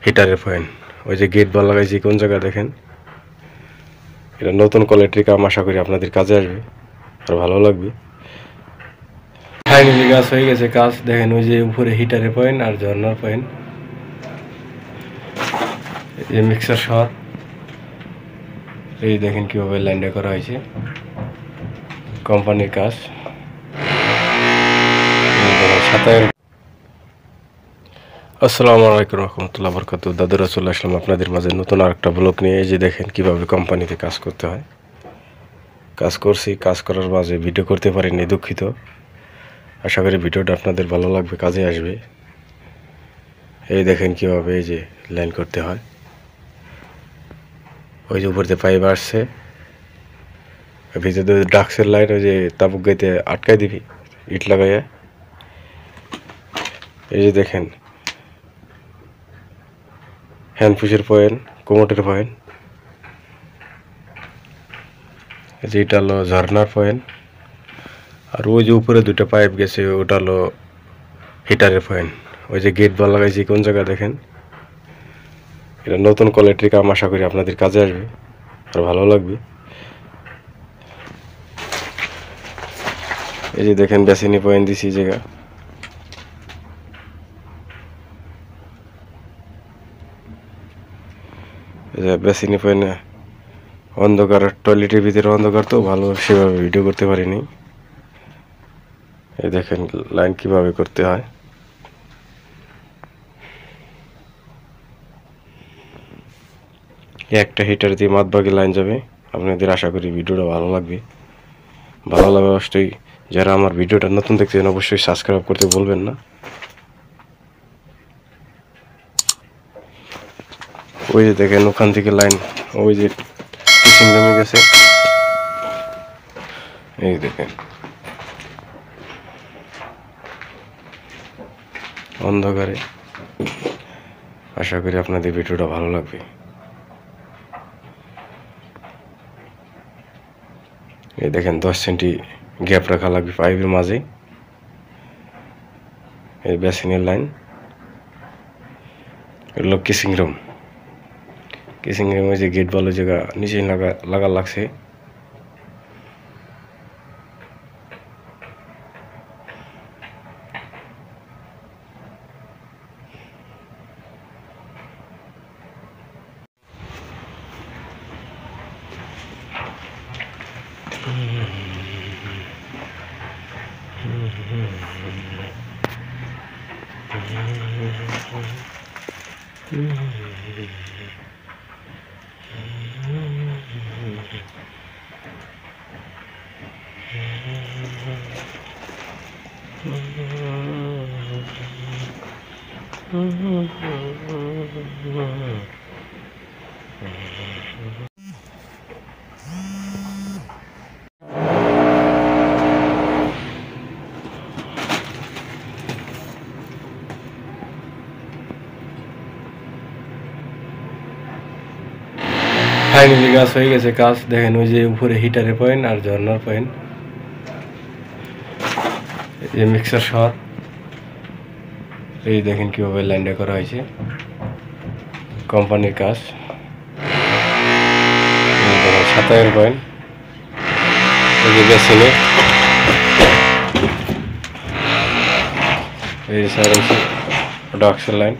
হিটারের point ওই যে gate বল লাগাইছি কোন জায়গা দেখেন। এটা নতুন কোয়ালিটির কাম, আশা করি আপনাদের কাজে আসবে আর ভালো লাগবে। ফাইনালি কাজ হয়ে গেছে। কাজ দেখেন ওই যে উপরে হিটারের পয়েন্ট আর ঝর্নার পয়েন্ট, এই মিক্সার শট, এই দেখেন কিভাবে লাইনটা করা হয়েছে, কোম্পানির কাজ। আসসালামু আলাইকুম রহমতুল্লাহ বরকাত। দাদুরা চলে আসলাম আপনাদের মাঝে নতুন আরেকটা ব্লগ নিয়ে। এই যে দেখেন কিভাবে কোম্পানিতে কাজ করতে হয়। কাজ করছি, কাজ করার মাঝে ভিডিও করতে পারিনি, দুঃখিত। আশা করি ভিডিওটা আপনাদের ভালো লাগবে, কাজে আসবে। এই দেখেন কিভাবে এই যে লাইন করতে হয়। ওই যে উপরতে পাইপ আসছে, ভিতরে ডাক্সের লাইন ওই যে তাবুক গাইতে আটকাই দিবি ইট লাগাইয়া। এই যে দেখেন হ্যান্ডপুশের পয়েন্ট, কোমোটের পয়েন্ট, যেটা হলো ঝর্নার পয়েন্ট, আর ওই যে উপরে দুটো পাইপ গেছে ওটা হলো হিটারের পয়েন্ট। ওই যে গেট বল লাগাইছি কোন জায়গা দেখেন। এটা নতুন কোয়ালিটির কাম, আশা করি আপনাদের কাজে আসবে আর ভালো লাগবে। এই যে দেখেন বেসিনি পয়েন্ট দিছি জায়গা। বেসিনি পয়েন্ট অন্ধকার, টয়লেটের ভিতরে অন্ধকার তো ভালো সেভাবে ভিডিও করতে পারিনি। এই দেখেন লাইন কিভাবে করতে হয়। একটা হিটার দিয়ে মাতবাগে লাইন যাবে। আপনাদের আশা করি ভিডিওটা ভালো লাগবে। ভালো লাগবে অবশ্যই। যারা আমার ভিডিওটা নতুন দেখছেন অবশ্যই সাবস্ক্রাইব করতে বলবেন না। ওই যে দেখেন ওখান থেকে লাইন ওই যে কিচিং জমে গেছে। এই দেখেন অন্ধকারে, আশা করি আপনাদের ভিডিওটা ভালো লাগবে। এই দেখেন 10 সেন্টি গ্যাপ রাখা লাগবে পাইপের মাঝে। এই বেসিনের লাইন, এগুলো কিসিং রুম। কিসিং রুমে যে গেট ভালো জায়গা নিচে লাগা লাগছে। ফাইনালি কাজ হয়ে গেছে। কাজ দেখেন ওই যে উপরে হিটারের পয়েন্ট আর ঝর্নার পয়েন্ট, এই মিক্সার শট, এই দেখেন কিভাবে লাইনটা করা হয়েছে, কোম্পানির কাজ। সাতায়ের পয়েন্ট, এই যে বেসিনে, এই সাইড ডাক্সের লাইন।